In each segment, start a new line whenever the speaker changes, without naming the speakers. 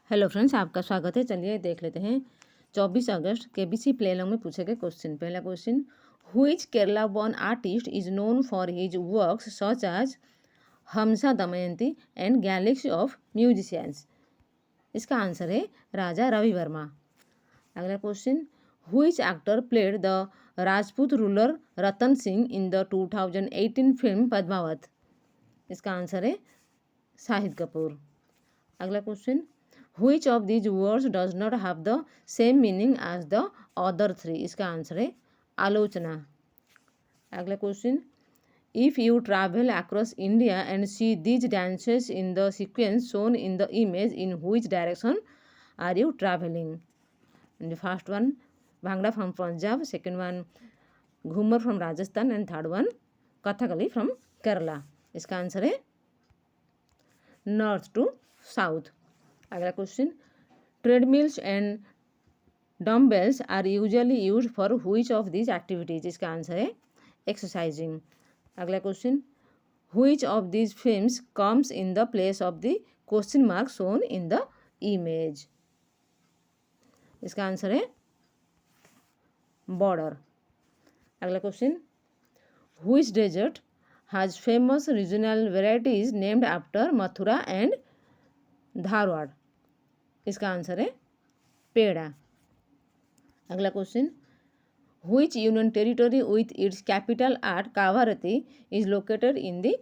Hello friends, आपका स्वागत है। चलिए देख लेते हैं 24 अगस्त केबीसी प्ले अलॉन्ग में पूछे गए क्वेश्चन। पहला question, which Kerala born artist is known for his works such as Hamsa Damayanti and galaxy of musicians. इसका आंसर है राजा रवि वर्मा। अगला question, which actor played the Rajput ruler Ratan Singh in the 2018 film Padmaavat. इसका आंसर है शाहिद कपूर। अगला question, which of these words does not have the same meaning as the other three। इसका answer है आलोचना। अगला question, if you travel across India and see these dances in the sequence shown in the image, in which direction are you traveling? And the first one Bhangra from Punjab, second one Ghumar from Rajasthan, and third one Kathakali from Kerala। इसका answer है north to south. अगला question, treadmills and dumbbells are usually used for which of this activities. इसका answer है exercising. अगला question, which of this films comes in the place of the question mark shown in the image. इसका answer है बॉर्डर। अगला question, which dessert has famous regional varieties named after Mathura and Dharwad. इसका answer है पेड़ा। अगला question, which union territory with its capital at Kavaratti is located in the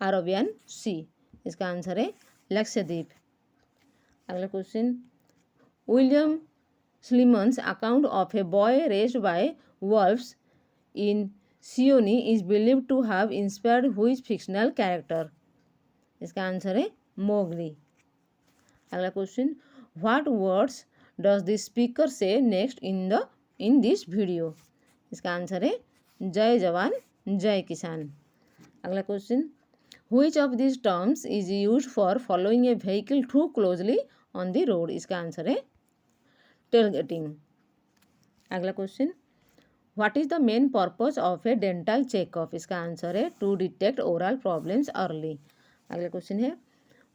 Arabian Sea. इसका answer है लक्षद्वीप। अगला question, William Sleeman's account of a boy raised by wolves in Seoni is believed to have inspired which fictional character. इसका answer है Mowgli. अगला question, what words does the speaker say next in this video. इसका answer है जय जवान जय किसान। अगला question, which of this terms is used for following A vehicle to closely on the road. इसका आंसर है टेलगेटिंग। अगला question, what is the main purpose of a dental checkup. इसका आंसर है to detect oral problems early. अगला question है,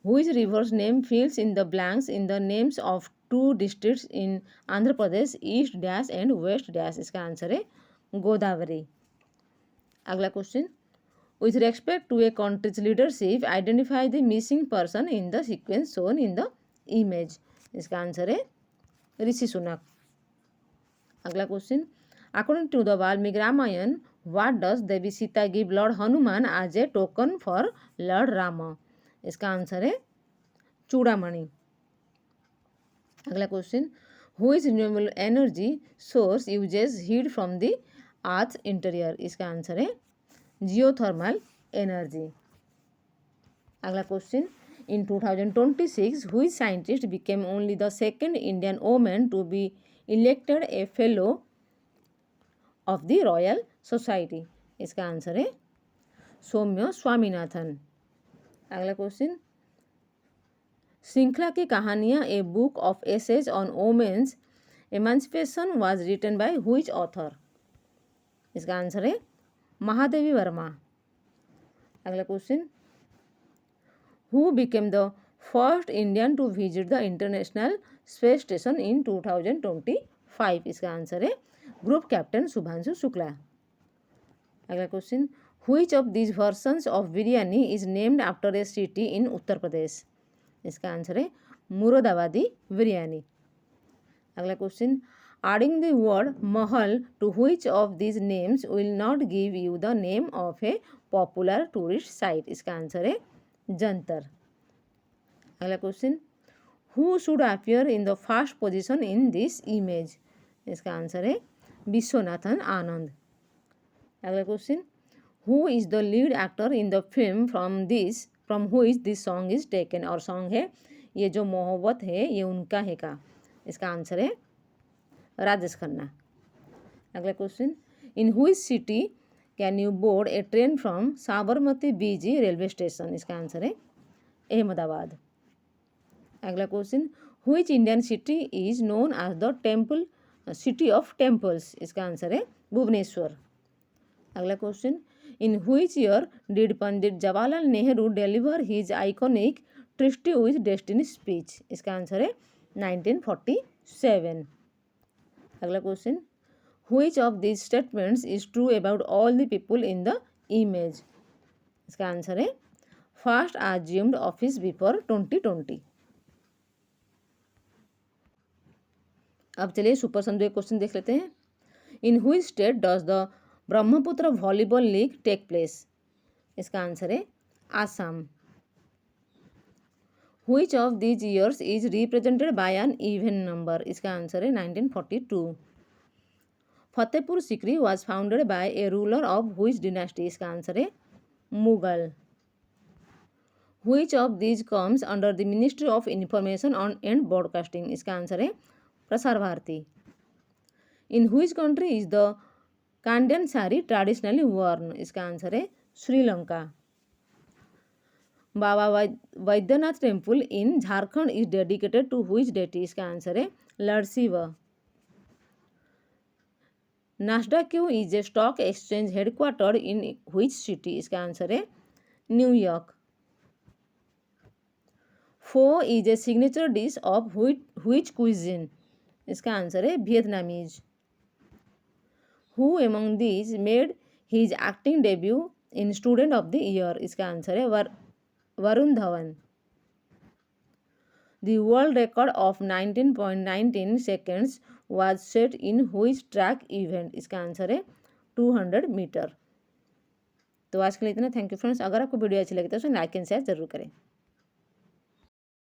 which river's name fills in the blanks in the names of two districts in Andhra Pradesh, East Dash and West Dash। इसका answer है गोदावरी। अगला question, with respect to a country's leadership identify the missing person in the sequence shown in the image। इसका answer है ऋषि सुनक। अगला question, according to the Valmiki Ramayana, what does Devi Sita give Lord Hanuman as a token for Lord Rama। इसका answer है चूड़ामणि। अगला question, which renewable energy source uses heat from the earth interior. इसका answer है geothermal energy. अगला question, in 2026 which scientist became only the second Indian woman to be elected a fellow of the Royal Society. इसका answer है सौम्य स्वामीनाथन। अगला question, Shrinkhala ki Kahaniyan a book of essays on women's emancipation was written by which author. इसका answer है महादेवी वर्मा। अगला question, who became the first Indian to visit the International Space Station in 2025। इसका answer है group captain Shubhanshu Shukla. अगला question, which of these versions of biryani is named after a city in Uttar Pradesh. इसका answer है मुरादाबादी बिरयानी। अगला question, adding the word Mahal to which of these names will not give you the name of a popular tourist site. इसका answer है जंतर। अगला question, who should appear in the first position in this image. इसका answer है विश्वनाथन आनंद। अगला question, who is the lead actor in the film from which this song is taken. और song है ये जो मोहब्बत है ये उनका है का। इसका आंसर है राजेश खन्ना। अगला question, in which city can you board a train from Sabarmati BG railway station. इसका आंसर है अहमदाबाद। अगला question, which Indian city is known as the temple city of temples. इसका आंसर है भुवनेश्वर। अगला question, in which year did Pandit Jawaharlal Nehru deliver his iconic tryst with destiny speech, इसका answer है 1947। अगला question, which of this statements is true about all the people in the image, इसका answer है first assumed office before 2020। अब चलिए super संदो question देख लेते हैं। In which state does the Brahmaputra volleyball league take place, इसका आंसर है Assam. Which of these years is represented by an even number, इसका आंसर है 1942। Fatehpur Sikri was founded by a ruler of which dynasty, इसका answer है Mughal. Which of these comes under the ministry of information and broadcasting, इसका answer है Prasar Bharati. In which country is the Kandyan sari traditionally worn, इसका answer है Sri Lanka. Baba Baidyanath temple in Jharkhand is dedicated to which deity, इसका answer है Lord Shiva. NASDAQ is a stock exchange headquartered in which city, इसका answer है New York. Pho is a signature dish of which cuisine, इसका answer है Vietnamese. Who among these made his acting debut in student of the year, इसका answer है Varun Dhawan. The world record of 19.19 seconds was set in which track event, इसका answer है 200 metre. तो आज के लिए इतना, थैंक यू फ्रेंड्स। अगर आपको वीडियो अच्छी लगी तो उसे लाइक एंड शेयर जरूर करें।